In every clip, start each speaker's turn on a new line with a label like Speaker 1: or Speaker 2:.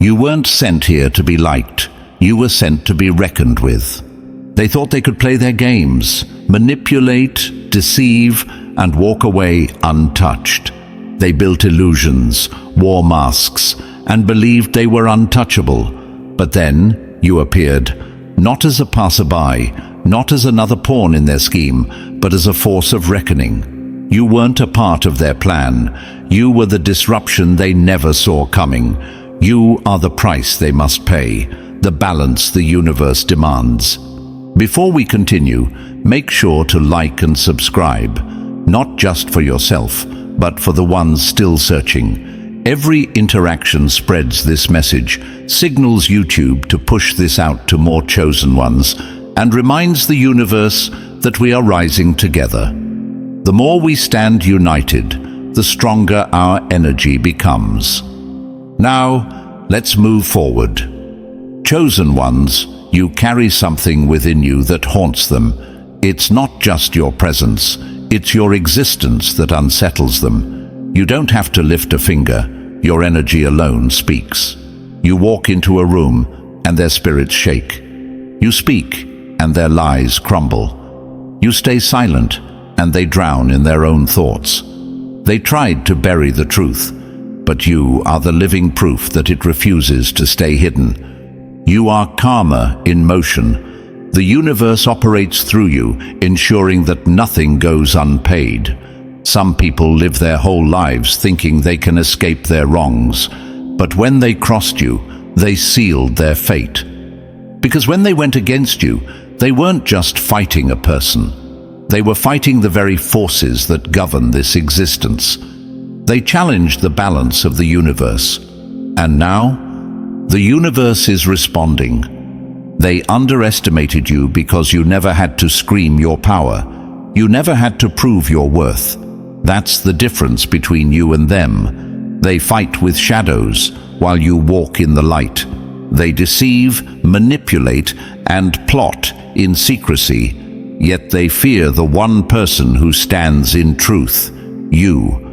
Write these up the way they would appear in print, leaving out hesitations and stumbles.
Speaker 1: You weren't sent here to be liked. You were sent to be reckoned with. They thought they could play their games, manipulate, deceive, and walk away untouched. They built illusions, wore masks, and believed they were untouchable. But then you appeared, not as a passerby, not as another pawn in their scheme, but as a force of reckoning. You weren't a part of their plan. You were the disruption they never saw coming. You are the price they must pay, the balance the universe demands. Before we continue, make sure to like and subscribe, not just for yourself, but for the ones still searching. Every interaction spreads this message, signals YouTube to push this out to more chosen ones, and reminds the universe that we are rising together. The more we stand united, the stronger our energy becomes. Now, let's move forward. Chosen ones, you carry something within you that haunts them. It's not just your presence, it's your existence that unsettles them. You don't have to lift a finger, your energy alone speaks. You walk into a room, and their spirits shake. You speak, and their lies crumble. You stay silent, and they drown in their own thoughts. They tried to bury the truth, but you are the living proof that it refuses to stay hidden. You are karma in motion. The universe operates through you, ensuring that nothing goes unpaid. Some people live their whole lives thinking they can escape their wrongs, but when they crossed you, they sealed their fate. Because when they went against you, they weren't just fighting a person. They were fighting the very forces that govern this existence. They challenged the balance of the universe. And now, the universe is responding. They underestimated you because you never had to scream your power. You never had to prove your worth. That's the difference between you and them. They fight with shadows while you walk in the light. They deceive, manipulate, and plot in secrecy, yet they fear the one person who stands in truth, you.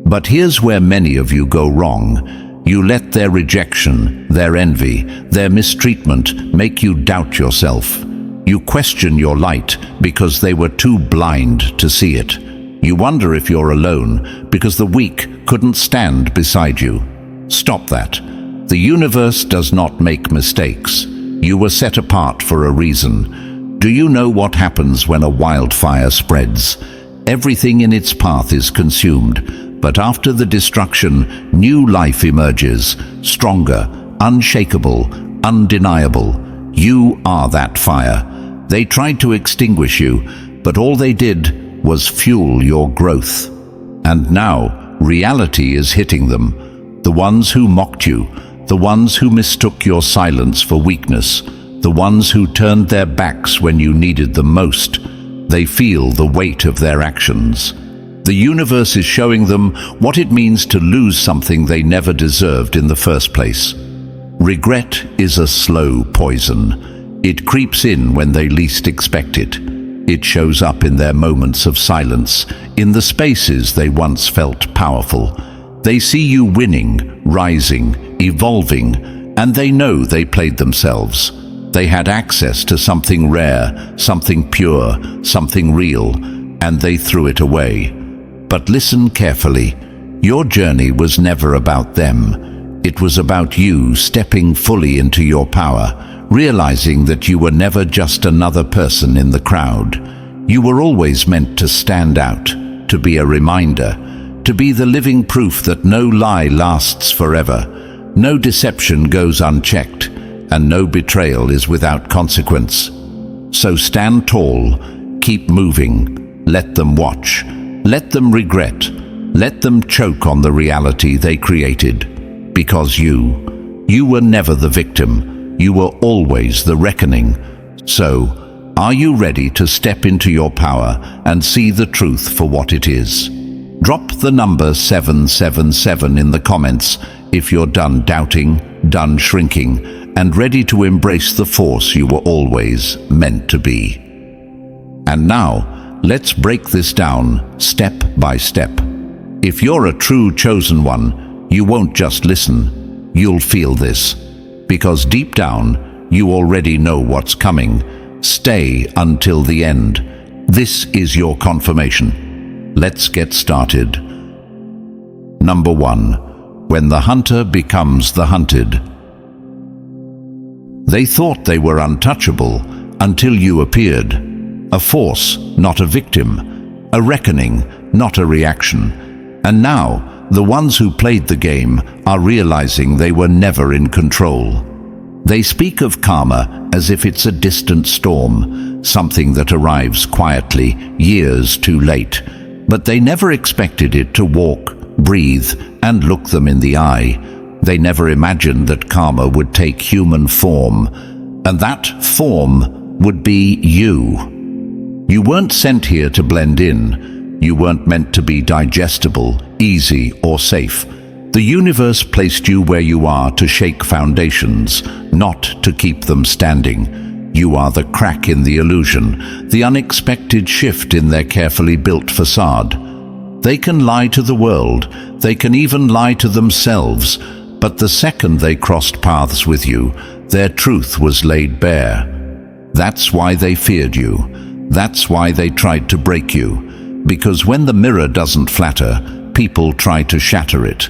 Speaker 1: But here's where many of you go wrong. You let their rejection, their envy, their mistreatment make you doubt yourself. You question your light because they were too blind to see it. You wonder if you're alone because the weak couldn't stand beside you. Stop that. The universe does not make mistakes. You were set apart for a reason. Do you know what happens when a wildfire spreads? Everything in its path is consumed, but after the destruction, new life emerges, stronger, unshakable, undeniable. You are that fire. They tried to extinguish you, but all they did was fuel your growth. And now, reality is hitting them. The ones who mocked you, the ones who mistook your silence for weakness, the ones who turned their backs when you needed them most, they feel the weight of their actions. The universe is showing them what it means to lose something they never deserved in the first place. Regret is a slow poison. It creeps in when they least expect it. It shows up in their moments of silence, in the spaces they once felt powerful. They see you winning, rising, evolving, and they know they played themselves. They had access to something rare, something pure, something real, and they threw it away. But listen carefully. Your journey was never about them. It was about you stepping fully into your power, realizing that you were never just another person in the crowd. You were always meant to stand out, to be a reminder, to be the living proof that no lie lasts forever, no deception goes unchecked, and no betrayal is without consequence. So stand tall, keep moving, let them watch, let them regret, let them choke on the reality they created. Because you were never the victim. You were always the reckoning. So, are you ready to step into your power and see the truth for what it is? Drop the number 777 in the comments if you're done doubting, done shrinking, and ready to embrace the force you were always meant to be. And now, let's break this down step by step. If you're a true chosen one, you won't just listen. you'll feel this, because deep down, you already know what's coming. Stay until the end. This is your confirmation. Let's get started. Number 1. When the hunter becomes the hunted. They thought they were untouchable until you appeared. A force, not a victim. A reckoning, not a reaction. And now, the ones who played the game are realizing they were never in control. They speak of karma as if it's a distant storm, something that arrives quietly, years too late. But they never expected it to walk, breathe, and look them in the eye. They never imagined that karma would take human form, and that form would be you. You weren't sent here to blend in. You weren't meant to be digestible, easy, or safe. The universe placed you where you are to shake foundations, not to keep them standing. You are the crack in the illusion, the unexpected shift in their carefully built facade. They can lie to the world, they can even lie to themselves, but the second they crossed paths with you, their truth was laid bare. That's why they feared you. That's why they tried to break you. Because when the mirror doesn't flatter, people try to shatter it.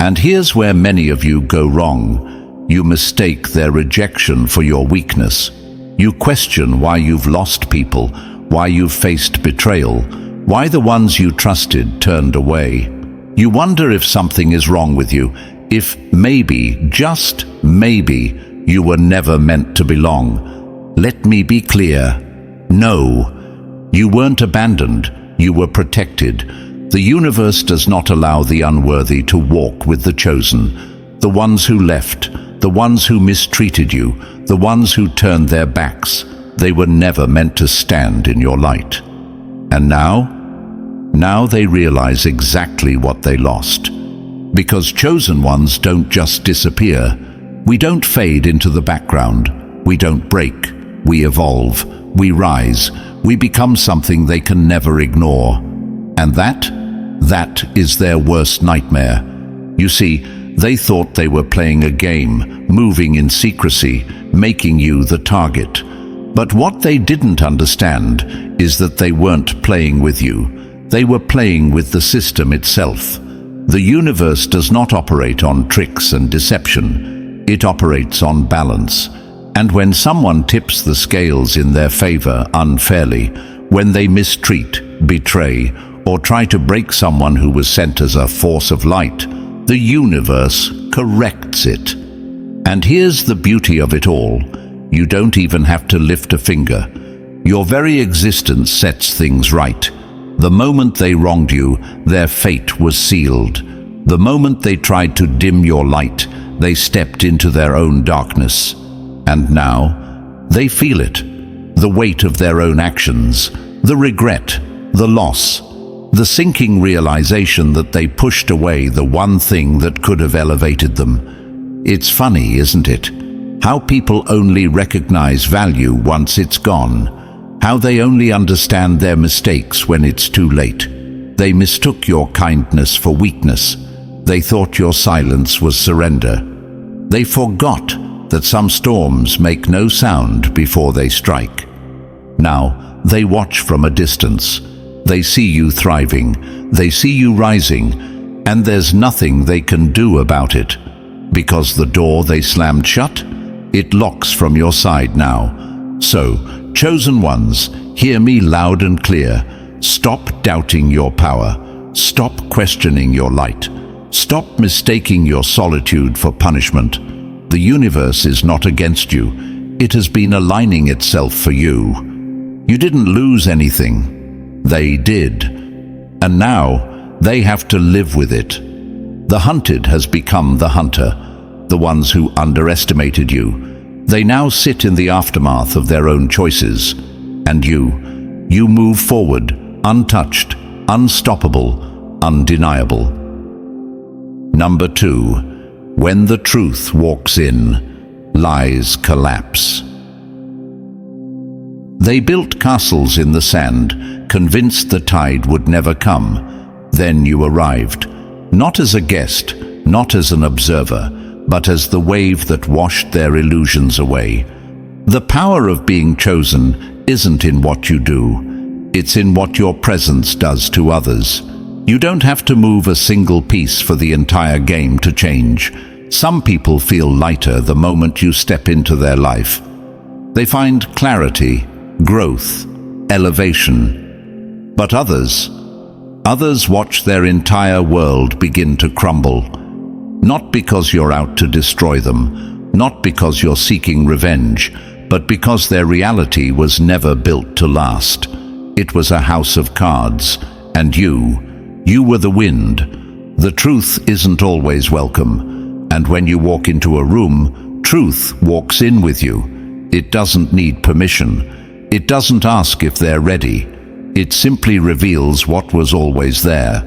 Speaker 1: And here's where many of you go wrong. You mistake their rejection for your weakness. You question why you've lost people, why you've faced betrayal, why the ones you trusted turned away. You wonder if something is wrong with you, if maybe, just maybe, you were never meant to belong. Let me be clear. No, you weren't abandoned, you were protected. The universe does not allow the unworthy to walk with the chosen. The ones who left, the ones who mistreated you, the ones who turned their backs, they were never meant to stand in your light. And now they realize exactly what they lost. Because chosen ones don't just disappear. We don't fade into the background. We don't break. We evolve. We rise. We become something they can never ignore. And that is their worst nightmare. You see, they thought they were playing a game, moving in secrecy, making you the target. But what they didn't understand is that they weren't playing with you. They were playing with the system itself. The universe does not operate on tricks and deception. It operates on balance. And when someone tips the scales in their favor unfairly, when they mistreat, betray, or try to break someone who was sent as a force of light, the universe corrects it. And here's the beauty of it all. You don't even have to lift a finger. Your very existence sets things right. The moment they wronged you, their fate was sealed. The moment they tried to dim your light, they stepped into their own darkness. And now, they feel it. The weight of their own actions, the regret, the loss, the sinking realization that they pushed away the one thing that could have elevated them. It's funny, isn't it? How people only recognize value once it's gone. How they only understand their mistakes when it's too late. They mistook your kindness for weakness. They thought your silence was surrender. They forgot that some storms make no sound before they strike. Now, they watch from a distance. They see you thriving. They see you rising. And there's nothing they can do about it. Because the door they slammed shut, it locks from your side now. So, chosen ones, hear me loud and clear. Stop doubting your power. Stop questioning your light. Stop mistaking your solitude for punishment. The universe is not against you. It has been aligning itself for you. You didn't lose anything. They did. And now they have to live with it. The hunted has become the hunter. The ones who underestimated you. They now sit in the aftermath of their own choices. And you move forward, untouched, unstoppable, undeniable. Number 2, when the truth walks in, lies collapse. They built castles in the sand, convinced the tide would never come. Then you arrived, not as a guest, not as an observer, but as the wave that washed their illusions away. The power of being chosen isn't in what you do, it's in what your presence does to others. You don't have to move a single piece for the entire game to change. Some people feel lighter the moment you step into their life. They find clarity, growth, elevation. But others watch their entire world begin to crumble. Not because you're out to destroy them, not because you're seeking revenge, but because their reality was never built to last. It was a house of cards, and you were the wind. The truth isn't always welcome, and when you walk into a room, truth walks in with you. It doesn't need permission. It doesn't ask if they're ready. It simply reveals what was always there,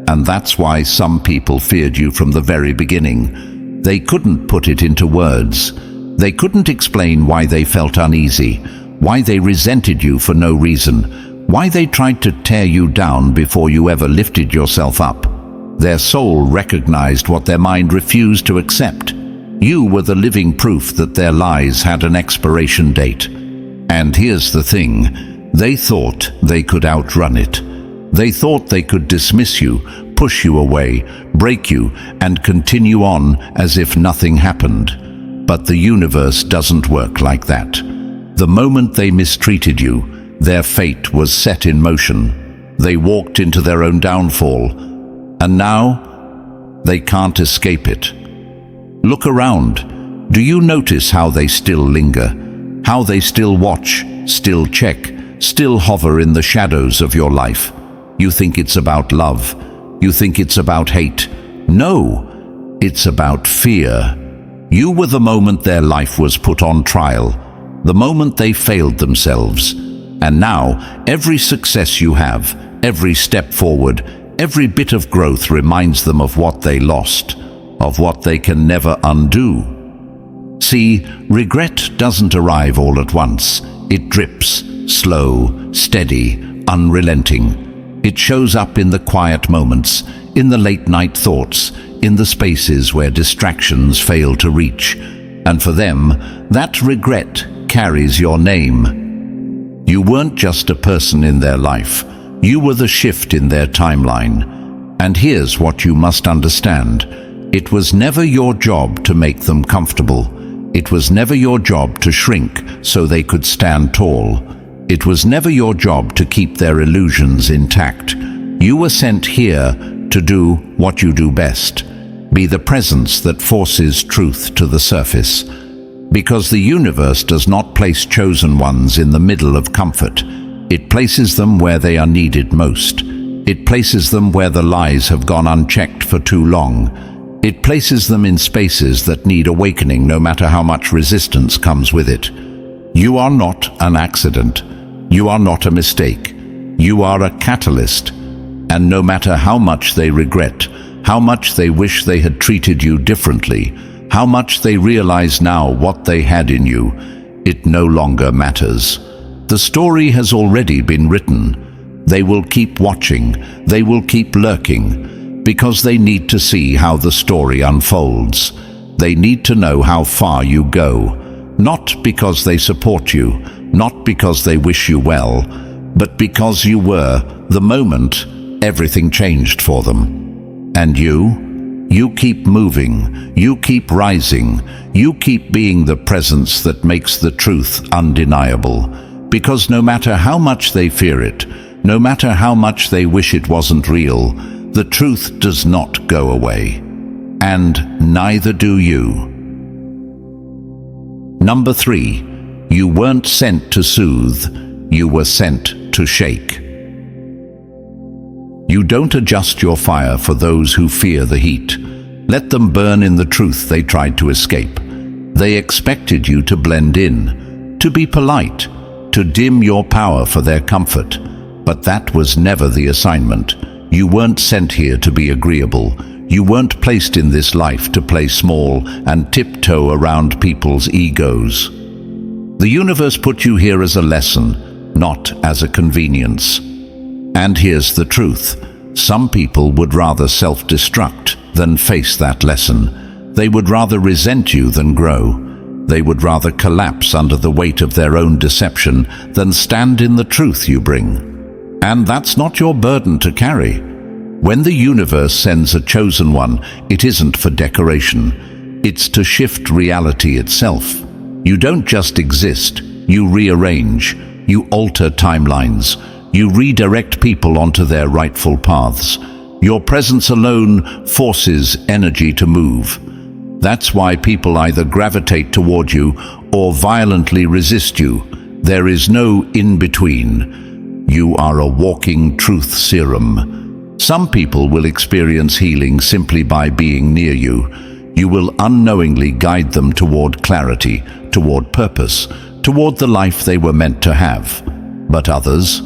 Speaker 1: and that's why some people feared you from the very beginning. They couldn't put it into words. They couldn't explain why they felt uneasy, why they resented you for no reason, why they tried to tear you down before you ever lifted yourself up. Their soul recognized what their mind refused to accept. You were the living proof that their lies had an expiration date. And here's the thing, they thought they could outrun it. They thought they could dismiss you, push you away, break you, and continue on as if nothing happened. But the universe doesn't work like that. The moment they mistreated you, their fate was set in motion. They walked into their own downfall, and now they can't escape it. Look around. Do you notice how they still linger? How they still watch, still check, still hover in the shadows of your life? You think it's about love. You think it's about hate. No, it's about fear. You were the moment their life was put on trial, the moment they failed themselves. And now, every success you have, every step forward, every bit of growth reminds them of what they lost, of what they can never undo. See, regret doesn't arrive all at once. It drips, slow, steady, unrelenting. It shows up in the quiet moments, in the late-night thoughts, in the spaces where distractions fail to reach. And for them, that regret carries your name. You weren't just a person in their life. You were the shift in their timeline. And here's what you must understand. It was never your job to make them comfortable. It was never your job to shrink so they could stand tall. It was never your job to keep their illusions intact. You were sent here to do what you do best. Be the presence that forces truth to the surface. Because the universe does not place chosen ones in the middle of comfort. It places them where they are needed most. It places them where the lies have gone unchecked for too long. It places them in spaces that need awakening no matter how much resistance comes with it. You are not an accident. You are not a mistake. You are a catalyst. And no matter how much they regret, how much they wish they had treated you differently, how much they realize now what they had in you, it no longer matters. The story has already been written. They will keep watching. They will keep lurking, because they need to see how the story unfolds. They need to know how far you go, not because they support you, not because they wish you well, but because you were the moment everything changed for them. And you keep moving, you keep rising, you keep being the presence that makes the truth undeniable. Because no matter how much they fear it, no matter how much they wish it wasn't real, the truth does not go away. And neither do you. Number 3, you weren't sent to soothe, you were sent to shake. You don't adjust your fire for those who fear the heat. Let them burn in the truth they tried to escape. They expected you to blend in, to be polite, to dim your power for their comfort. But that was never the assignment. You weren't sent here to be agreeable. You weren't placed in this life to play small and tiptoe around people's egos. The universe put you here as a lesson, not as a convenience. And here's the truth. Some people would rather self-destruct than face that lesson. They would rather resent you than grow. They would rather collapse under the weight of their own deception than stand in the truth you bring. And that's not your burden to carry. When the universe sends a chosen one, it isn't for decoration. It's to shift reality itself. You don't just exist, you rearrange, you alter timelines, you redirect people onto their rightful paths. Your presence alone forces energy to move. That's why people either gravitate toward you or violently resist you. There is no in-between. You are a walking truth serum. Some people will experience healing simply by being near you. You will unknowingly guide them toward clarity, toward purpose, toward the life they were meant to have. But others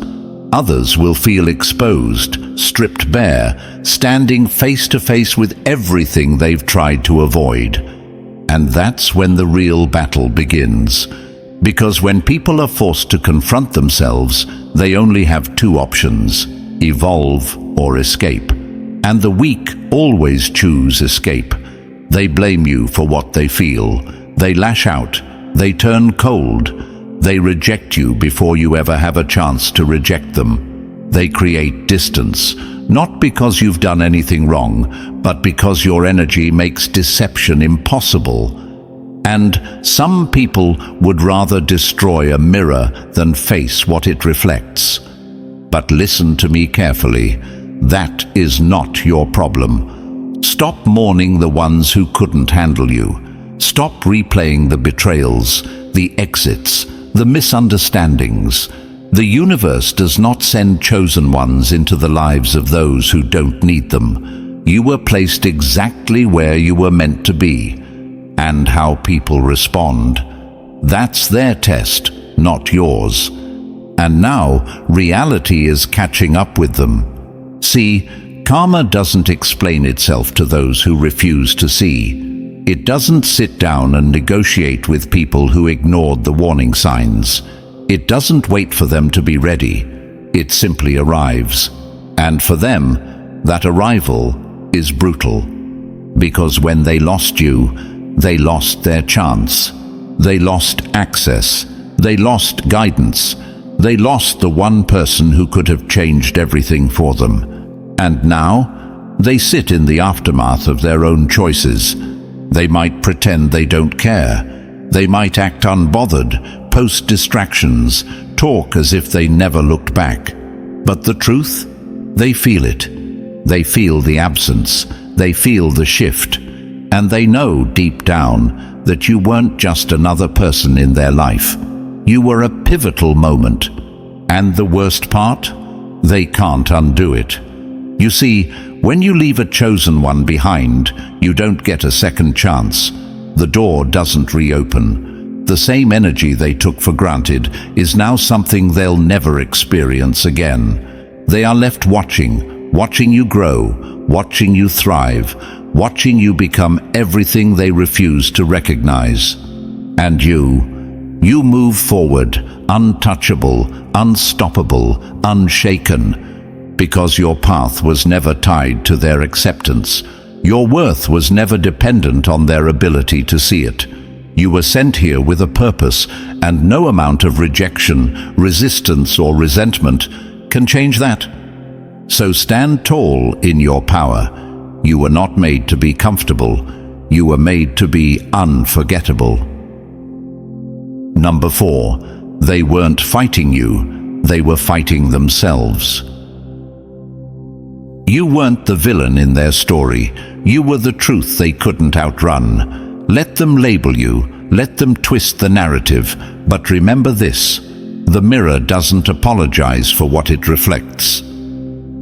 Speaker 1: will feel exposed, stripped bare, standing face to face with everything they've tried to avoid. And that's when the real battle begins. Because when people are forced to confront themselves, they only have two options: evolve or escape. And the weak always choose escape. They blame you for what they feel. They lash out. They turn cold. They reject you before you ever have a chance to reject them. They create distance, not because you've done anything wrong, but because your energy makes deception impossible. And some people would rather destroy a mirror than face what it reflects. But listen to me carefully. That is not your problem. Stop mourning the ones who couldn't handle you. Stop replaying the betrayals, the exits, the misunderstandings. The universe does not send chosen ones into the lives of those who don't need them. You were placed exactly where you were meant to be. And how people respond, that's their test, not yours. And now reality is catching up with them. See, karma doesn't explain itself to those who refuse to see. It doesn't sit down and negotiate with people who ignored the warning signs. It doesn't wait for them to be ready. It simply arrives. And for them, that arrival is brutal. Because when they lost you, they lost their chance. They lost access. They lost guidance. They lost the one person who could have changed everything for them. And now, they sit in the aftermath of their own choices. They might pretend they don't care. They might act unbothered, post distractions, talk as if they never looked back. But the truth? They feel it. They feel the absence. They feel the shift. And they know deep down that you weren't just another person in their life. You were a pivotal moment. And the worst part? They can't undo it. You see, when you leave a chosen one behind, you don't get a second chance. The door doesn't reopen. The same energy they took for granted is now something they'll never experience again. They are left watching you grow, watching you thrive, watching you become everything they refuse to recognize. And you move forward, untouchable, unstoppable, unshaken, because your path was never tied to their acceptance. Your worth was never dependent on their ability to see it. You were sent here with a purpose, and no amount of rejection, resistance, or resentment can change that. So stand tall in your power. You were not made to be comfortable. You were made to be unforgettable. Number 4, they weren't fighting you. They were fighting themselves. You weren't the villain in their story. You were the truth they couldn't outrun. Let them label you. Let them twist the narrative. But remember this: the mirror doesn't apologize for what it reflects.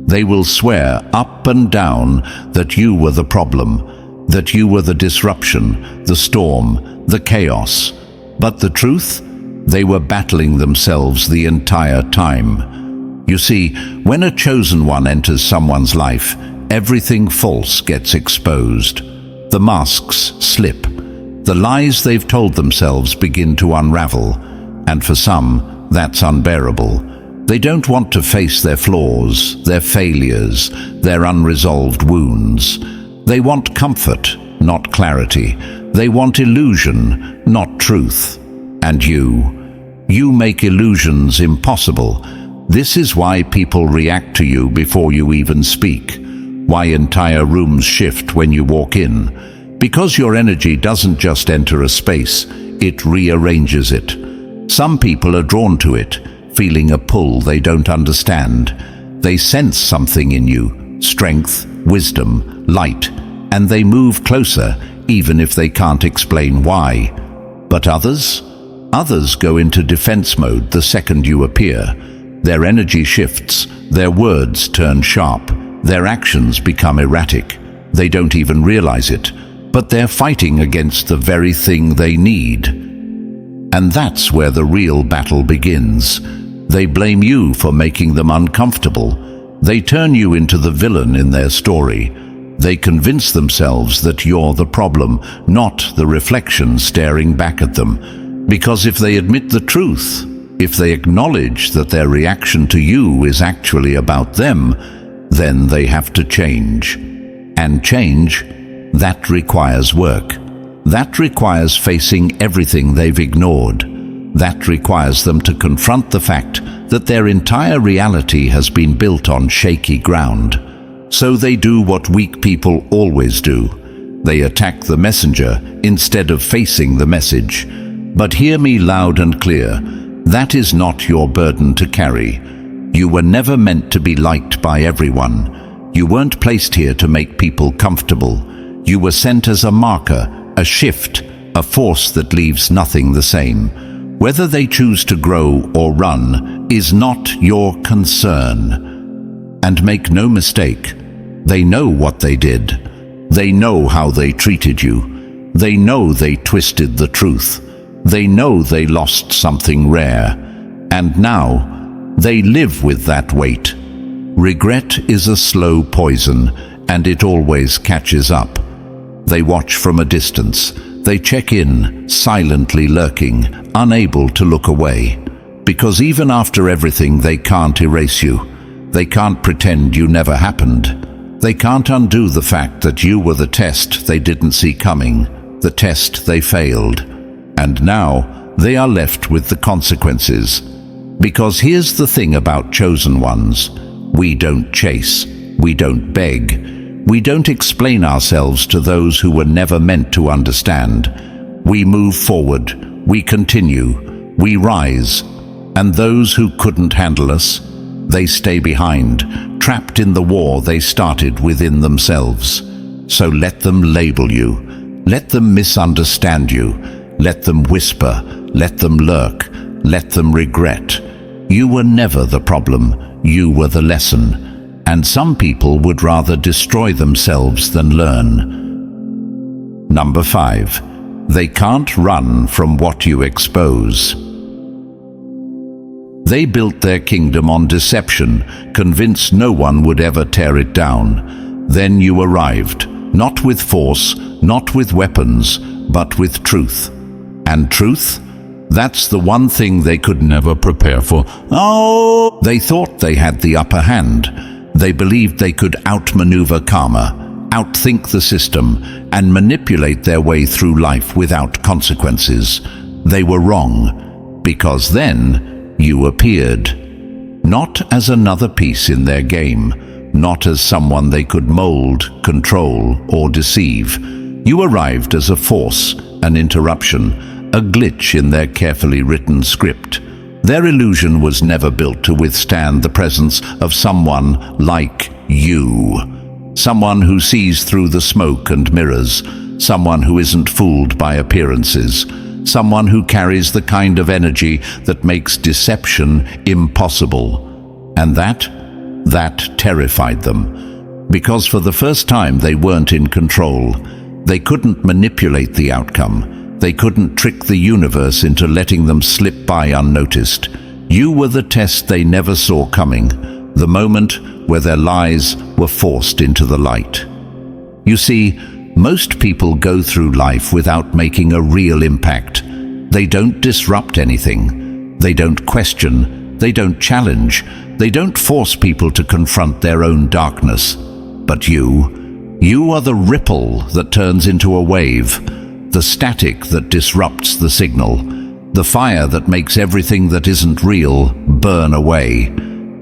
Speaker 1: They will swear up and down that you were the problem, that you were the disruption, the storm, the chaos. But the truth? They were battling themselves the entire time. You see, when a chosen one enters someone's life, everything false gets exposed. The masks slip. The lies they've told themselves begin to unravel. And for some, that's unbearable. They don't want to face their flaws, their failures, their unresolved wounds. They want comfort, not clarity. They want illusion, not truth. And you make illusions impossible. This is why people react to you before you even speak. Why entire rooms shift when you walk in. Because your energy doesn't just enter a space, it rearranges it. Some people are drawn to it, feeling a pull they don't understand. They sense something in you, strength, wisdom, light, and they move closer, even if they can't explain why. But others go into defense mode the second you appear. Their energy shifts, their words turn sharp, their actions become erratic. They don't even realize it, but they're fighting against the very thing they need. And that's where the real battle begins. They blame you for making them uncomfortable. They turn you into the villain in their story. They convince themselves that you're the problem, not the reflection staring back at them. Because if they admit the truth, if they acknowledge that their reaction to you is actually about them, then they have to change. And change, that requires work. That requires facing everything they've ignored. That requires them to confront the fact that their entire reality has been built on shaky ground. So they do what weak people always do. They attack the messenger instead of facing the message. But hear me loud and clear. That is not your burden to carry. You were never meant to be liked by everyone. You weren't placed here to make people comfortable. You were sent as a marker, a shift, a force that leaves nothing the same. Whether they choose to grow or run is not your concern. And make no mistake, they know what they did. They know how they treated you. They know they twisted the truth. They know they lost something rare. And now, they live with that weight. Regret is a slow poison, and it always catches up. They watch from a distance. They check in, silently lurking, unable to look away. Because even after everything, they can't erase you. They can't pretend you never happened. They can't undo the fact that you were the test they didn't see coming, the test they failed. And now, they are left with the consequences. Because here's the thing about chosen ones. We don't chase. We don't beg. We don't explain ourselves to those who were never meant to understand. We move forward. We continue. We rise. And those who couldn't handle us, they stay behind, trapped in the war they started within themselves. So let them label you. Let them misunderstand you. Let them whisper. Let them lurk. Let them regret. You were never the problem. You were the lesson. And some people would rather destroy themselves than learn. Number 5. They can't run from what you expose. They built their kingdom on deception, convinced no one would ever tear it down. Then you arrived, not with force, not with weapons, but with truth. And truth? That's the one thing they could never prepare for. Oh! They thought they had the upper hand. They believed they could outmaneuver karma, outthink the system, and manipulate their way through life without consequences. They were wrong, because then you appeared. Not as another piece in their game, not as someone they could mold, control, or deceive. You arrived as a force, an interruption, a glitch in their carefully written script. Their illusion was never built to withstand the presence of someone like you. Someone who sees through the smoke and mirrors. Someone who isn't fooled by appearances. Someone who carries the kind of energy that makes deception impossible. And that terrified them. Because for the first time they weren't in control. They couldn't manipulate the outcome. They couldn't trick the universe into letting them slip by unnoticed. You were the test they never saw coming, the moment where their lies were forced into the light. You see, most people go through life without making a real impact. They don't disrupt anything. They don't question. They don't challenge. They don't force people to confront their own darkness. But You are the ripple that turns into a wave, the static that disrupts the signal, the fire that makes everything that isn't real burn away.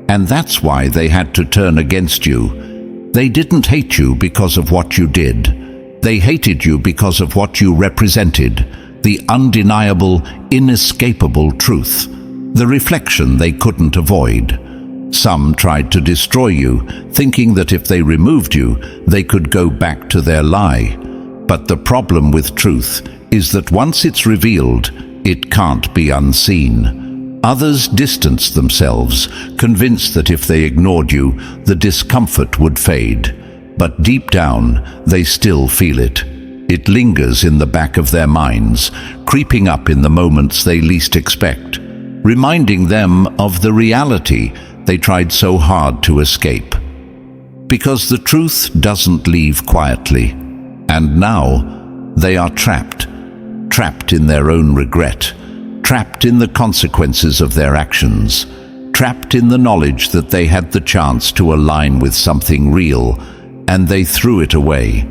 Speaker 1: And that's why they had to turn against you. They didn't hate you because of what you did. They hated you because of what you represented, the undeniable, inescapable truth, the reflection they couldn't avoid. Some tried to destroy you, thinking that if they removed you, they could go back to their lie. But the problem with truth is that once it's revealed, it can't be unseen. Others distanced themselves, convinced that if they ignored you, the discomfort would fade. But deep down, they still feel it. It lingers in the back of their minds, creeping up in the moments they least expect, reminding them of the reality they tried so hard to escape. Because the truth doesn't leave quietly. And now they are trapped in their own regret, trapped in the consequences of their actions, trapped in the knowledge that they had the chance to align with something real, and they threw it away.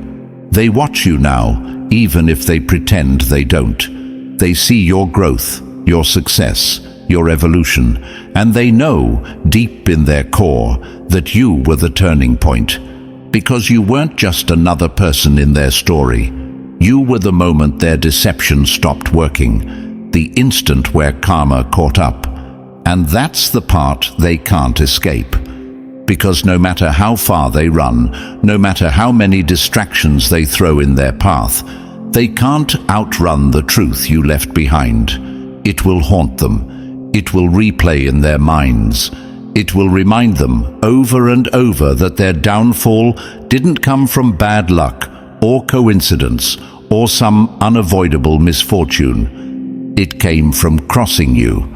Speaker 1: They watch you now, even if they pretend they don't. They see your growth, your success, your evolution, and they know, deep in their core, that you were the turning point. Because you weren't just another person in their story. You were the moment their deception stopped working, the instant where karma caught up. And that's the part they can't escape. Because no matter how far they run, no matter how many distractions they throw in their path, they can't outrun the truth you left behind. It will haunt them. It will replay in their minds. It will remind them over and over that their downfall didn't come from bad luck or coincidence or some unavoidable misfortune. It came from crossing you.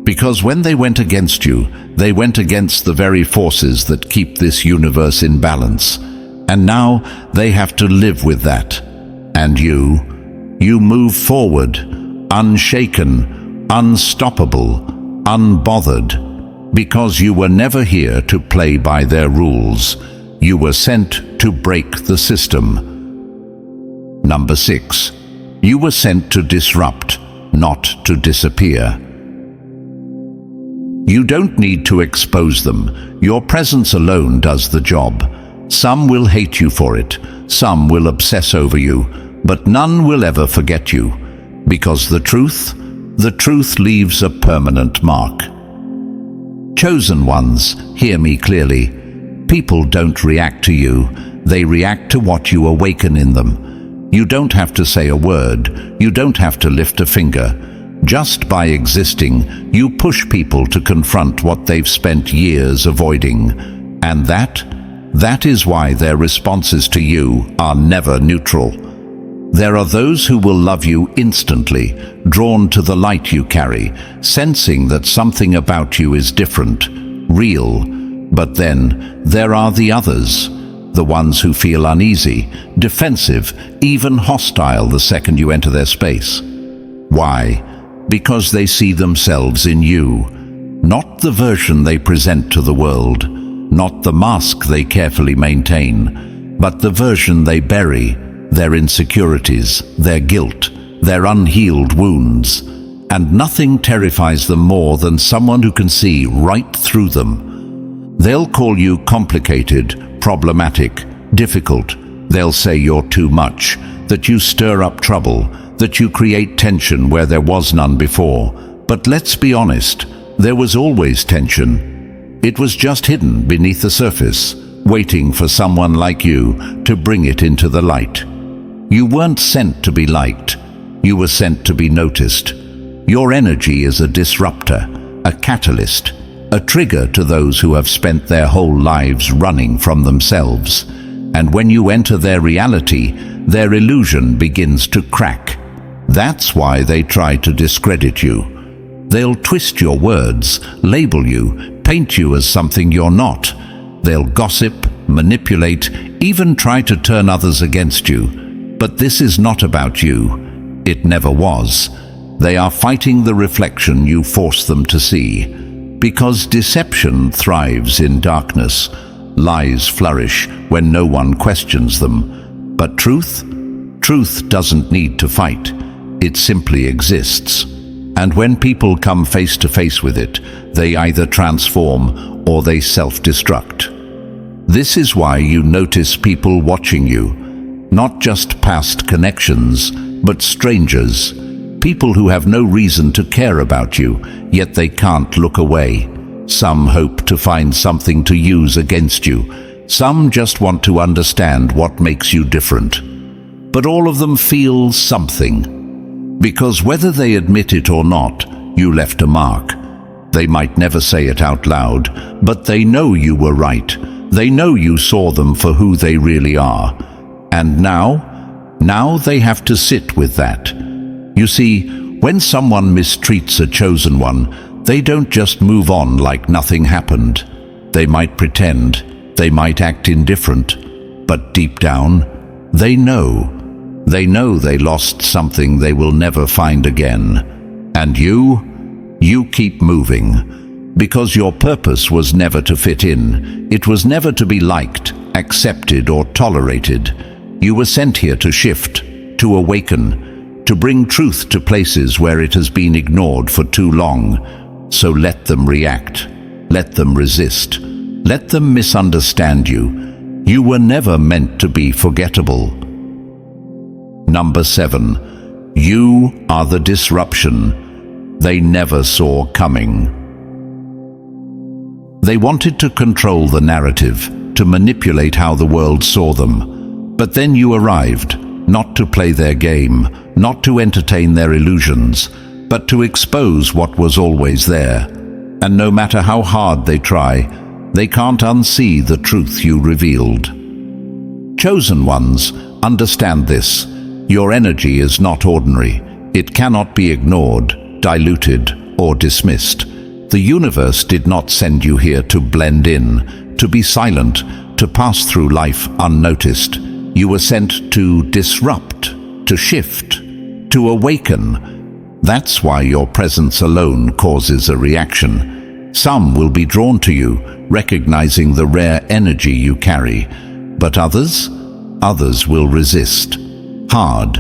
Speaker 1: Because when they went against you, they went against the very forces that keep this universe in balance. And now they have to live with that. And you move forward, unshaken, unstoppable, unbothered. Because you were never here to play by their rules. You were sent to break the system. Number 6. You were sent to disrupt, not to disappear. You don't need to expose them. Your presence alone does the job. Some will hate you for it. Some will obsess over you. But none will ever forget you. Because the truth leaves a permanent mark. Chosen ones, hear me clearly. People don't react to you. They react to what you awaken in them. You don't have to say a word. You don't have to lift a finger. Just by existing, you push people to confront what they've spent years avoiding. And that is why their responses to you are never neutral. There are those who will love you instantly, drawn to the light you carry, sensing that something about you is different, real. But then there are the others, the ones who feel uneasy, defensive, even hostile the second you enter their space. Why? Because they see themselves in you, not the version they present to the world, not the mask they carefully maintain, but the version they bury, their insecurities, their guilt, their unhealed wounds. And nothing terrifies them more than someone who can see right through them. They'll call you complicated, problematic, difficult. They'll say you're too much, that you stir up trouble, that you create tension where there was none before. But let's be honest, there was always tension. It was just hidden beneath the surface, waiting for someone like you to bring it into the light. You weren't sent to be liked. You were sent to be noticed. Your energy is a disruptor, a catalyst, a trigger to those who have spent their whole lives running from themselves. And when you enter their reality, their illusion begins to crack. That's why they try to discredit you. They'll twist your words, label you, paint you as something you're not. They'll gossip, manipulate, even try to turn others against you. But this is not about you. It never was. They are fighting the reflection you force them to see. Because deception thrives in darkness. lies flourish when no one questions them. But truth? Truth doesn't need to fight. It simply exists. And when people come face to face with it, they either transform or they self-destruct. This is why you notice people watching you, not just past connections, but strangers, people who have no reason to care about you, yet they can't look away. Some hope to find something to use against you. Some just want to understand what makes you different. But all of them feel something. Because whether they admit it or not, you left a mark. They might never say it out loud, but they know you were right. They know you saw them for who they really are. And now they have to sit with that. You see, when someone mistreats a chosen one, they don't just move on like nothing happened. They might pretend, they might act indifferent, but deep down, they know. They know they lost something they will never find again. And you keep moving. Because your purpose was never to fit in. It was never to be liked, accepted, or tolerated. You were sent here to shift, to awaken, to bring truth to places where it has been ignored for too long. So let them react. Let them resist. Let them misunderstand you. You were never meant to be forgettable. Number 7. You are the disruption they never saw coming. They wanted to control the narrative, to manipulate how the world saw them. But then you arrived, not to play their game, not to entertain their illusions, but to expose what was always there. And no matter how hard they try, they can't unsee the truth you revealed. Chosen ones, understand this. Your energy is not ordinary. It cannot be ignored, diluted, or dismissed. The universe did not send you here to blend in, to be silent, to pass through life unnoticed. You were sent to disrupt, to shift, to awaken. That's why your presence alone causes a reaction. Some will be drawn to you, recognizing the rare energy you carry. But others will resist. Hard.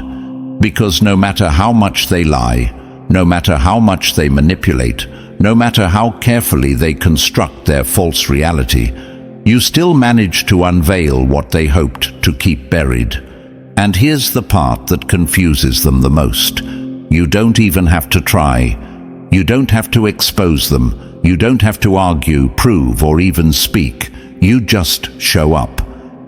Speaker 1: Because no matter how much they lie, no matter how much they manipulate, no matter how carefully they construct their false reality, you still manage to unveil what they hoped to keep buried. And here's the part that confuses them the most. You don't even have to try. You don't have to expose them. You don't have to argue, prove, or even speak. You just show up.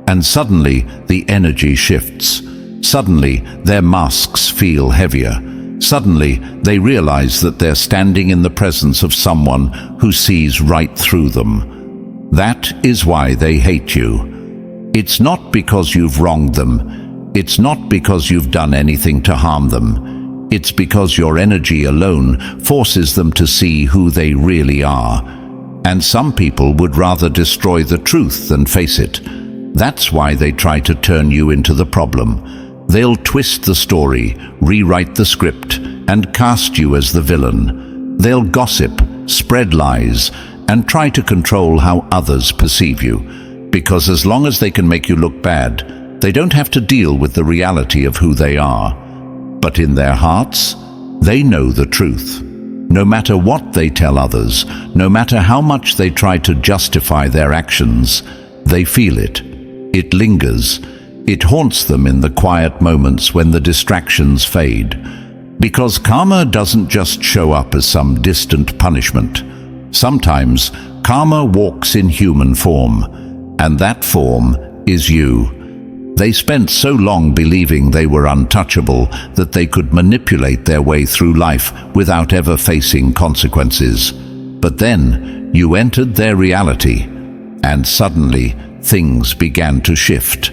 Speaker 1: And suddenly, the energy shifts. Suddenly, their masks feel heavier. Suddenly, they realize that they're standing in the presence of someone who sees right through them. That is why they hate you. It's not because you've wronged them. It's not because you've done anything to harm them. It's because your energy alone forces them to see who they really are. And some people would rather destroy the truth than face it. That's why they try to turn you into the problem. They'll twist the story, rewrite the script, and cast you as the villain. They'll gossip, spread lies, and try to control how others perceive you. Because as long as they can make you look bad, they don't have to deal with the reality of who they are. But in their hearts, they know the truth. No matter what they tell others, no matter how much they try to justify their actions, they feel it. It lingers. It haunts them in the quiet moments when the distractions fade. Because karma doesn't just show up as some distant punishment. Sometimes, karma walks in human form, and that form is you. They spent so long believing they were untouchable that they could manipulate their way through life without ever facing consequences. But then, you entered their reality, and suddenly, things began to shift.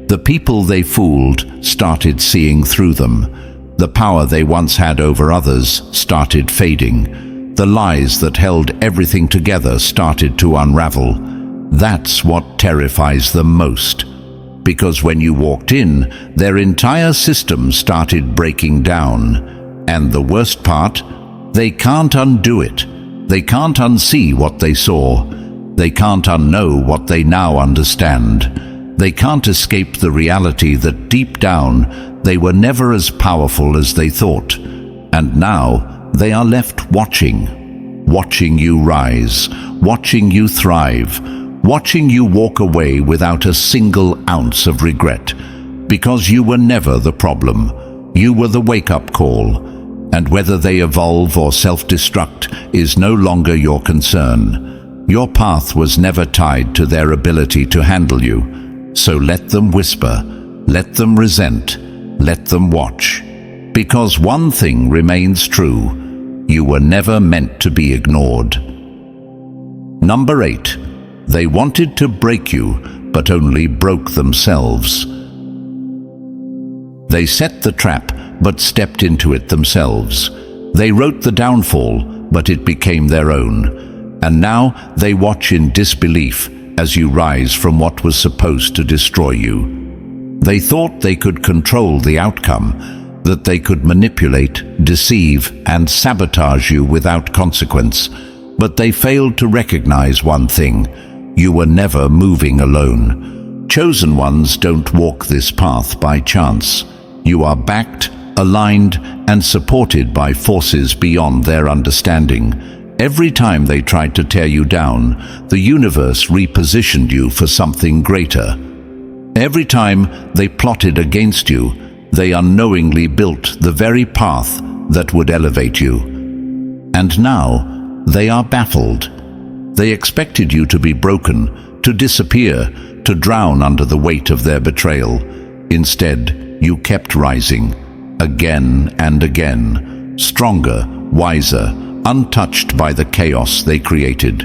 Speaker 1: The people they fooled started seeing through them. The power they once had over others started fading. The lies that held everything together started to unravel. That's what terrifies them most. Because when you walked in, their entire system started breaking down. And the worst part, they can't undo it. They can't unsee what they saw. They can't unknow what they now understand. They can't escape the reality that deep down they were never as powerful as they thought. And now they are left watching you rise, watching you thrive, watching you walk away without a single ounce of regret. Because you were never the problem. You were the wake-up call. And whether they evolve or self-destruct is no longer your concern. Your path was never tied to their ability to handle you. So let them whisper, let them resent, let them watch. Because one thing remains true: you were never meant to be ignored. Number 8. They wanted to break you, but only broke themselves. They set the trap, but stepped into it themselves. They wrote the downfall, but it became their own. And now they watch in disbelief as you rise from what was supposed to destroy you. They thought they could control the outcome, that they could manipulate, deceive, and sabotage you without consequence. But they failed to recognize one thing: you were never moving alone. Chosen ones don't walk this path by chance. You are backed, aligned, and supported by forces beyond their understanding. Every time they tried to tear you down, the universe repositioned you for something greater. Every time they plotted against you, they unknowingly built the very path that would elevate you. And now they are baffled. They expected you to be broken, to disappear, to drown under the weight of their betrayal. Instead, you kept rising, again and again, stronger, wiser, untouched by the chaos they created.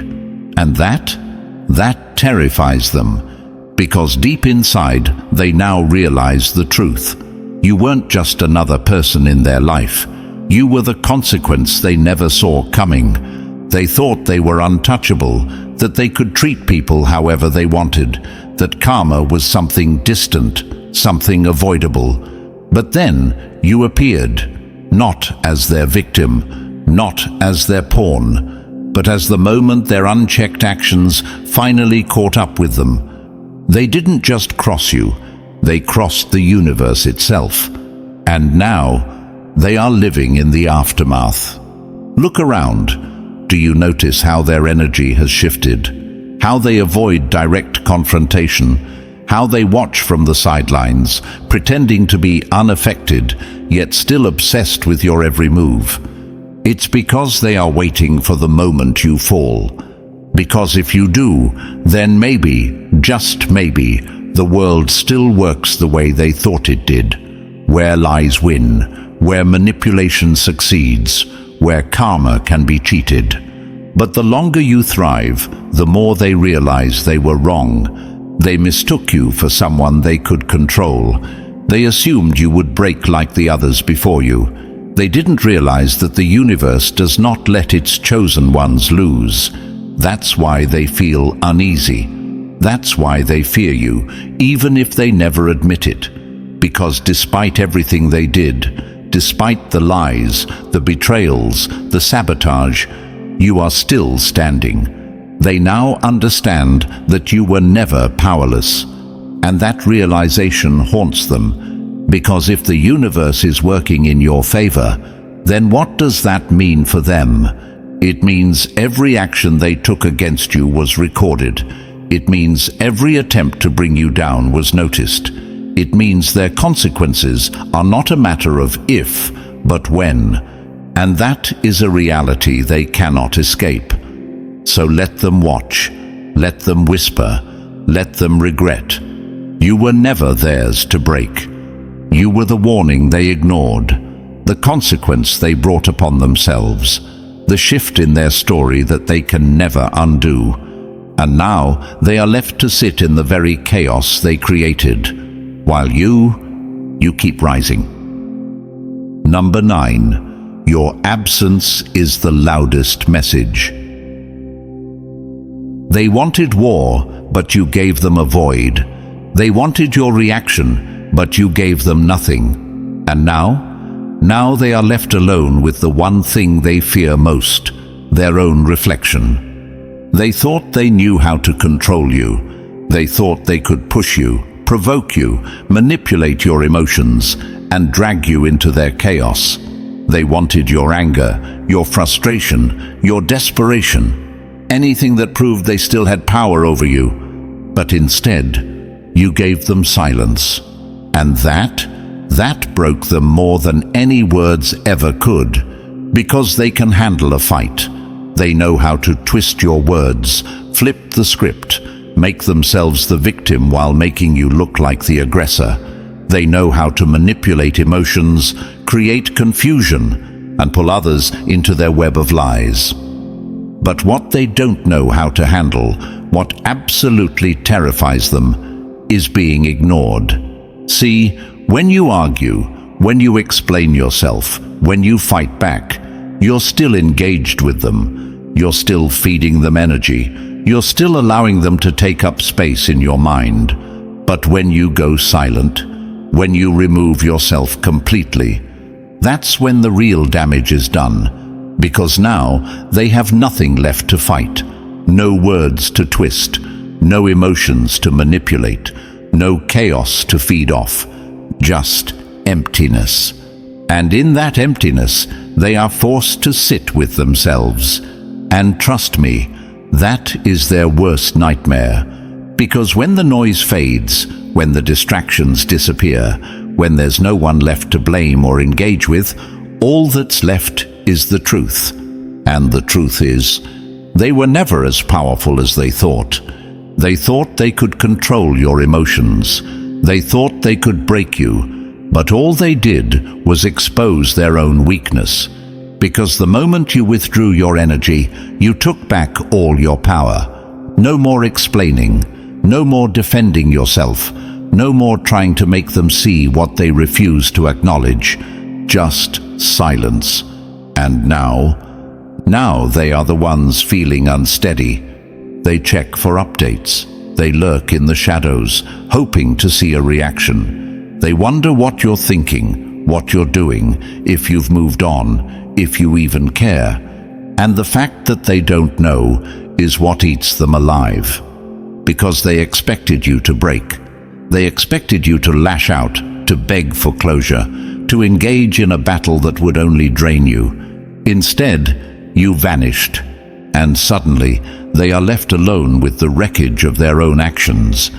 Speaker 1: And that terrifies them, because deep inside they now realize the truth. You weren't just another person in their life. You were the consequence they never saw coming. They thought they were untouchable, that they could treat people however they wanted, that karma was something distant, something avoidable. But then you appeared, not as their victim, not as their pawn, but as the moment their unchecked actions finally caught up with them. They didn't just cross you, they crossed the universe itself. And now they are living in the aftermath. Look around. Do you notice how their energy has shifted? How they avoid direct confrontation? How they watch from the sidelines, pretending to be unaffected, yet still obsessed with your every move? It's because they are waiting for the moment you fall. Because if you do, then maybe, just maybe, the world still works the way they thought it did. Where lies win, where manipulation succeeds, where karma can be cheated. But the longer you thrive, the more they realize they were wrong. They mistook you for someone they could control. They assumed you would break like the others before you. They didn't realize that the universe does not let its chosen ones lose. That's why they feel uneasy. That's why they fear you, even if they never admit it. Because despite everything they did, despite the lies, the betrayals, the sabotage, you are still standing. They now understand that you were never powerless. And that realization haunts them. Because if the universe is working in your favor, then what does that mean for them? It means every action they took against you was recorded. It means every attempt to bring you down was noticed. It means their consequences are not a matter of if, but when. And that is a reality they cannot escape. So let them watch, let them whisper, let them regret. You were never theirs to break. You were the warning they ignored, the consequence they brought upon themselves, the shift in their story that they can never undo. And now they are left to sit in the very chaos they created, while you keep rising. Number 9. Your absence is the loudest message. They wanted war, but you gave them a void. They wanted your reaction, but you gave them nothing. And now they are left alone with the one thing they fear most, their own reflection. They thought they knew how to control you. They thought they could push you, provoke you, manipulate your emotions, and drag you into their chaos. They wanted your anger, your frustration, your desperation, anything that proved they still had power over you. But instead, you gave them silence. And that broke them more than any words ever could, because they can handle a fight. They know how to twist your words, flip the script, make themselves the victim while making you look like the aggressor. They know how to manipulate emotions, create confusion, and pull others into their web of lies. But what they don't know how to handle, what absolutely terrifies them, is being ignored. See, when you argue, when you explain yourself, when you fight back, you're still engaged with them. You're still feeding them energy. You're still allowing them to take up space in your mind. But when you go silent, when you remove yourself completely, that's when the real damage is done. Because now they have nothing left to fight. No words to twist. No emotions to manipulate. No chaos to feed off. Just emptiness. And in that emptiness, they are forced to sit with themselves. And trust me, that is their worst nightmare. Because when the noise fades, when the distractions disappear, when there's no one left to blame or engage with, all that's left is the truth. And the truth is, they were never as powerful as they thought. They thought they could control your emotions. They thought they could break you. But all they did was expose their own weakness. Because the moment you withdrew your energy, you took back all your power. No more explaining, no more defending yourself, no more trying to make them see what they refuse to acknowledge. Just silence. And now they are the ones feeling unsteady. They check for updates. They lurk in the shadows, hoping to see a reaction. They wonder what you're thinking, what you're doing, if you've moved on, if you even care. And the fact that they don't know is what eats them alive. Because they expected you to break. They expected you to lash out, to beg for closure, to engage in a battle that would only drain you. Instead, you vanished. And suddenly, they are left alone with the wreckage of their own actions.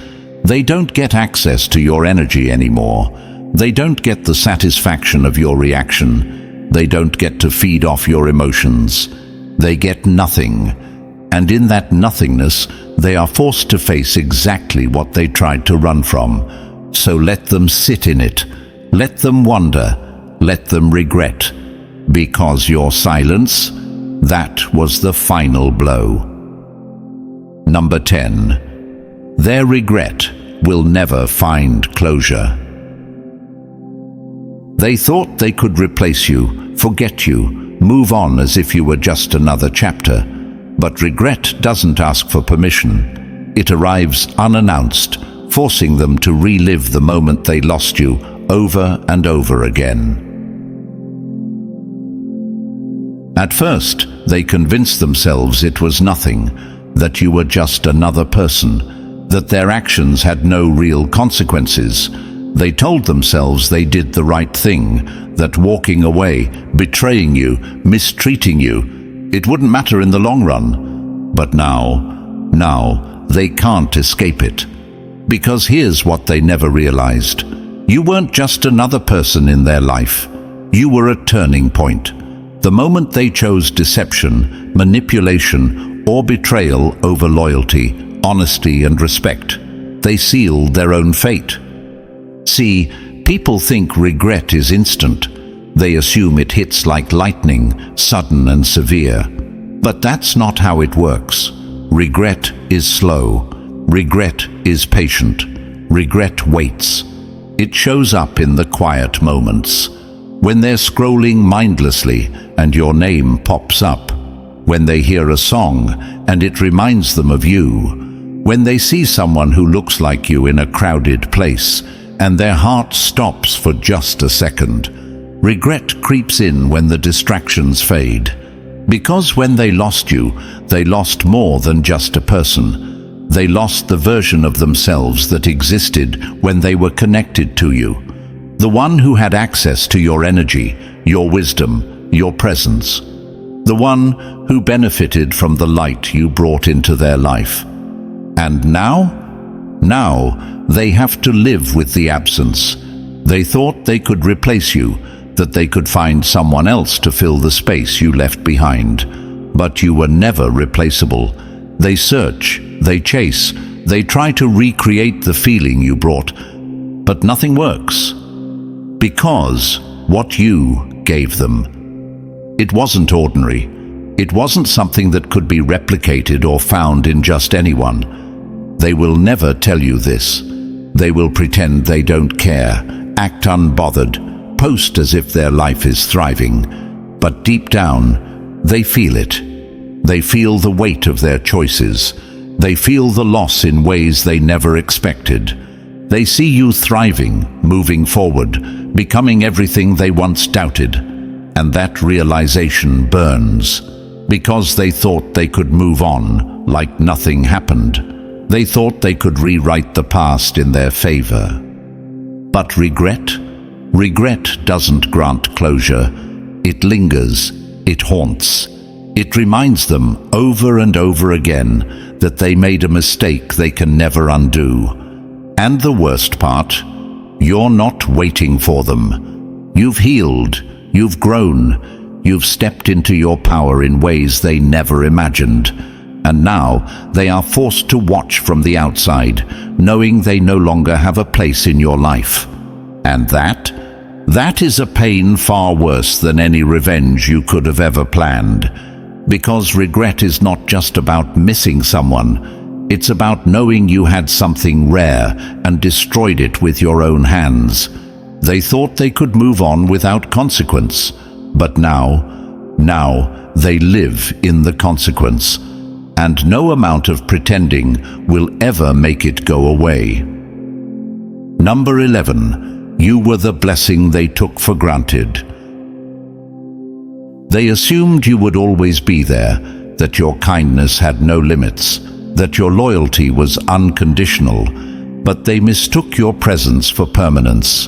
Speaker 1: They don't get access to your energy anymore. They don't get the satisfaction of your reaction. They don't get to feed off your emotions. They get nothing. And in that nothingness, they are forced to face exactly what they tried to run from. So let them sit in it. Let them wonder. Let them regret. Because your silence, that was the final blow. Number 10. Their regret will never find closure. They thought they could replace you, forget you, move on as if you were just another chapter. But regret doesn't ask for permission. It arrives unannounced, forcing them to relive the moment they lost you over and over again. At first, they convinced themselves it was nothing, that you were just another person, that their actions had no real consequences. They told themselves they did the right thing, that walking away, betraying you, mistreating you, it wouldn't matter in the long run. But now, they can't escape it. Because here's what they never realized. You weren't just another person in their life. You were a turning point. The moment they chose deception, manipulation, or betrayal over loyalty, honesty, and respect, they sealed their own fate. See, people think regret is instant. They assume it hits like lightning, sudden and severe. But that's not how it works. Regret is slow. Regret is patient. Regret waits. It shows up in the quiet moments. When they're scrolling mindlessly and your name pops up. When they hear a song and it reminds them of you. When they see someone who looks like you in a crowded place and their heart stops for just a second. Regret creeps in when the distractions fade. Because when they lost you, they lost more than just a person. They lost the version of themselves that existed when they were connected to you. The one who had access to your energy, your wisdom, your presence. The one who benefited from the light you brought into their life. And now they have to live with the absence. They thought they could replace you, that they could find someone else to fill the space you left behind. But you were never replaceable. They search, they chase, they try to recreate the feeling you brought, but nothing works. Because what you gave them, it wasn't ordinary. It wasn't something that could be replicated or found in just anyone. They will never tell you this. They will pretend they don't care, act unbothered, post as if their life is thriving. But deep down, they feel it. They feel the weight of their choices. They feel the loss in ways they never expected. They see you thriving, moving forward, becoming everything they once doubted. And that realization burns. Because they thought they could move on like nothing happened. They thought they could rewrite the past in their favor. But regret doesn't grant closure. It lingers, it haunts. It reminds them over and over again that they made a mistake they can never undo. And the worst part, you're not waiting for them. You've healed, you've grown, you've stepped into your power in ways they never imagined. And now they are forced to watch from the outside, knowing they no longer have a place in your life. And that is a pain far worse than any revenge you could have ever planned. Because regret is not just about missing someone, it's about knowing you had something rare and destroyed it with your own hands. They thought they could move on without consequence, but now they live in the consequence. And no amount of pretending will ever make it go away. Number 11. You were the blessing they took for granted. They assumed you would always be there, that your kindness had no limits, that your loyalty was unconditional, but they mistook your presence for permanence.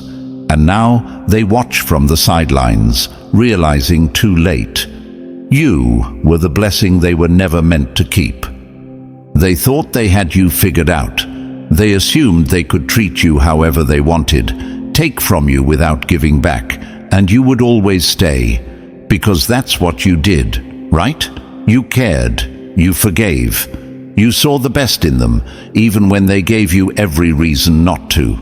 Speaker 1: And now they watch from the sidelines, realizing too late. You were the blessing they were never meant to keep. They thought they had you figured out. They assumed they could treat you however they wanted, take from you without giving back, and you would always stay. Because that's what you did, right? You cared, you forgave. You saw the best in them, even when they gave you every reason not to.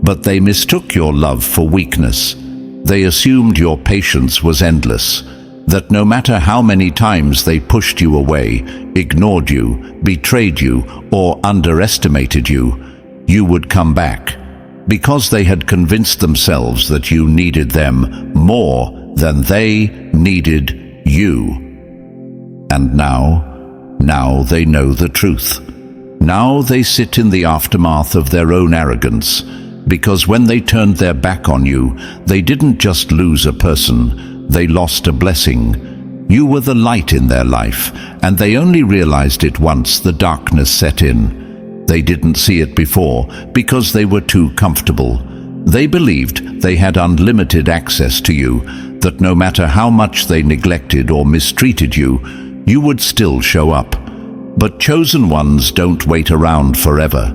Speaker 1: But they mistook your love for weakness. They assumed your patience was endless, that no matter how many times they pushed you away, ignored you, betrayed you, or underestimated you, you would come back. Because they had convinced themselves that you needed them more than they needed you. And now they know the truth. Now they sit in the aftermath of their own arrogance, because when they turned their back on you, they didn't just lose a person, they lost a blessing. You were the light in their life, and they only realized it once the darkness set in. They didn't see it before because they were too comfortable. They believed they had unlimited access to you, that no matter how much they neglected or mistreated you, you would still show up. But chosen ones don't wait around forever.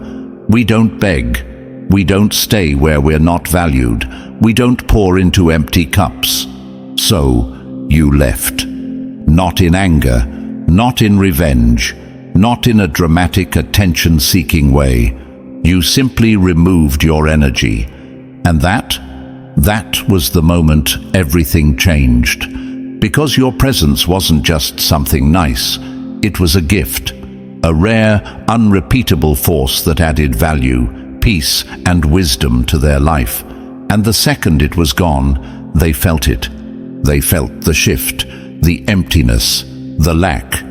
Speaker 1: We don't beg. We don't stay where we're not valued. We don't pour into empty cups. So you left. Not in anger, not in revenge, not in a dramatic attention-seeking way. You simply removed your energy. And that was the moment everything changed. Because your presence wasn't just something nice. It was a gift. A rare, unrepeatable force that added value, peace, and wisdom to their life. And the second it was gone, they felt it. They felt the shift, the emptiness, the lack.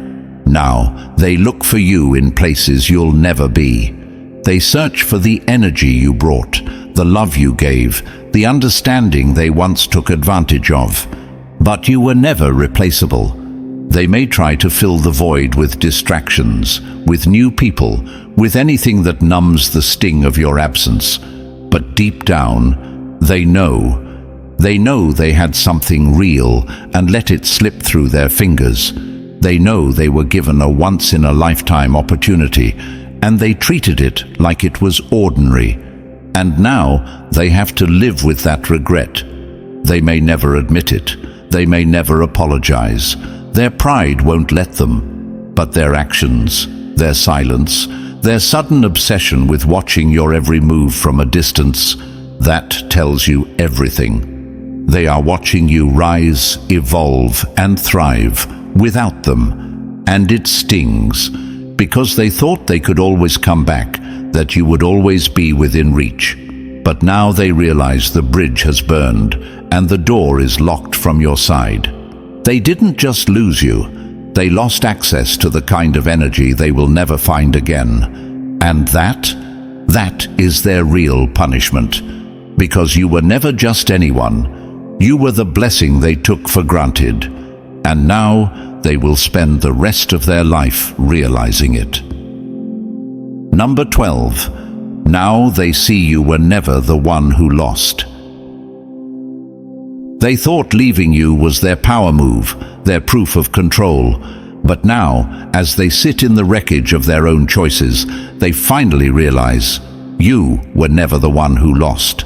Speaker 1: Now, they look for you in places you'll never be. They search for the energy you brought, the love you gave, the understanding they once took advantage of. But you were never replaceable. They may try to fill the void with distractions, with new people, with anything that numbs the sting of your absence. But deep down, they know they had something real and let it slip through their fingers. They know they were given a once-in-a-lifetime opportunity, and they treated it like it was ordinary. And now they have to live with that regret. They may never admit it. They may never apologize. Their pride won't let them. But their actions, their silence, their sudden obsession with watching your every move from a distance, that tells you everything. They are watching you rise, evolve, and thrive without them. And it stings, because they thought they could always come back, that you would always be within reach. But now they realize the bridge has burned, and the door is locked from your side. They didn't just lose you, they lost access to the kind of energy they will never find again. And that is their real punishment. Because you were never just anyone. You were the blessing they took for granted. And now they will spend the rest of their life realizing it. Number 12. Now they see you were never the one who lost. They thought leaving you was their power move, their proof of control. But now, as they sit in the wreckage of their own choices, they finally realize you were never the one who lost.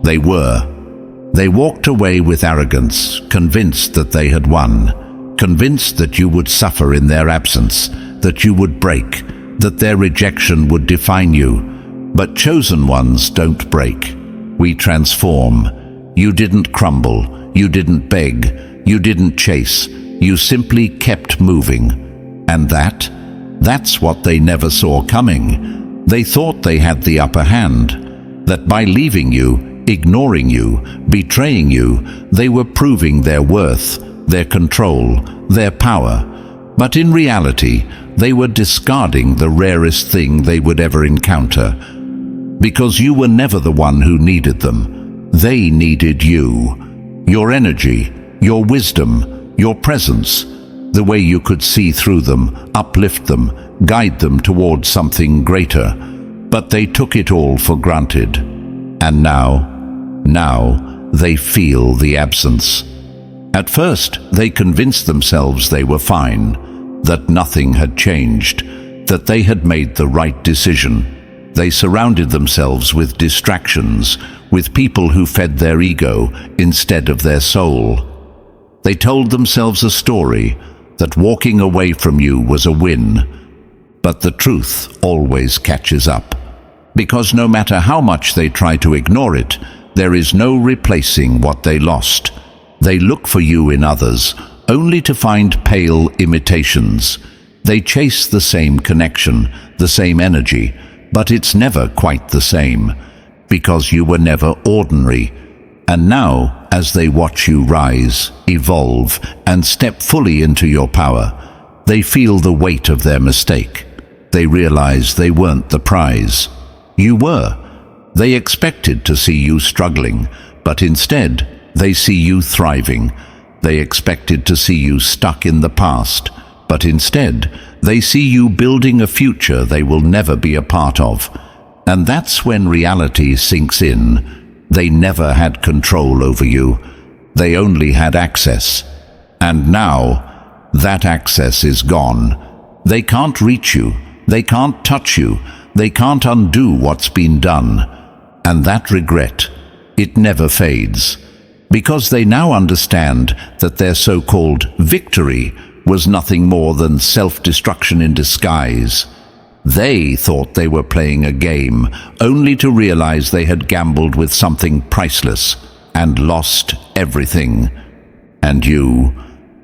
Speaker 1: They were. They walked away with arrogance, convinced that they had won, convinced that you would suffer in their absence, that you would break, that their rejection would define you. But chosen ones don't break. We transform. You didn't crumble. You didn't beg. You didn't chase. You simply kept moving. And that's what they never saw coming. They thought they had the upper hand, that by leaving you, ignoring you, betraying you, they were proving their worth, their control, their power. But in reality, they were discarding the rarest thing they would ever encounter. Because you were never the one who needed them. They needed you. Your energy, your wisdom, your presence, the way you could see through them, uplift them, guide them towards something greater. But they took it all for granted. And now they feel the absence. At first, they convinced themselves they were fine, that nothing had changed, that they had made the right decision. They surrounded themselves with distractions, with people who fed their ego instead of their soul. They told themselves a story that walking away from you was a win. But the truth always catches up. Because no matter how much they try to ignore it, there is no replacing what they lost. They look for you in others, only to find pale imitations. They chase the same connection, the same energy, but it's never quite the same, because you were never ordinary. And now, as they watch you rise, evolve, and step fully into your power, they feel the weight of their mistake. They realize they weren't the prize. You were. They expected to see you struggling, but instead, they see you thriving. They expected to see you stuck in the past, but instead, they see you building a future they will never be a part of. And that's when reality sinks in. They never had control over you. They only had access. And now, that access is gone. They can't reach you. They can't touch you. They can't undo what's been done. And that regret, it never fades. Because they now understand that their so-called victory was nothing more than self-destruction in disguise. They thought they were playing a game, only to realize they had gambled with something priceless and lost everything. And you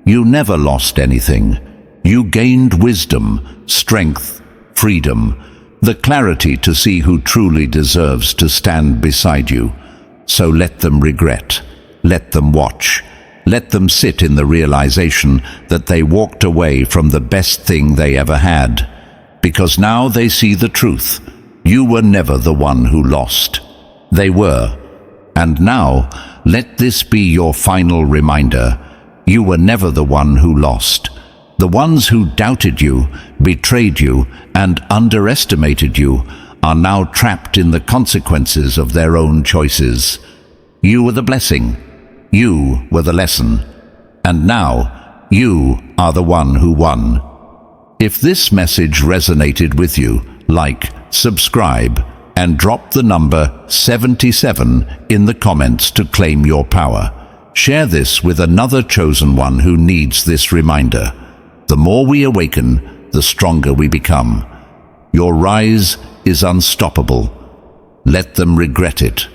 Speaker 1: never lost anything. You gained wisdom, strength, freedom, the clarity to see who truly deserves to stand beside you. So let them regret. Let them watch. Let them sit in the realization that they walked away from the best thing they ever had. Because now they see the truth. You were never the one who lost. They were. And now, let this be your final reminder. You were never the one who lost. The ones who doubted you, betrayed you, and underestimated you are now trapped in the consequences of their own choices. You were the blessing. You were the lesson. And now, you are the one who won. If this message resonated with you, like, subscribe, and drop the number 77 in the comments to claim your power. Share this with another chosen one who needs this reminder. The more we awaken, the stronger we become. Your rise is unstoppable. Let them regret it.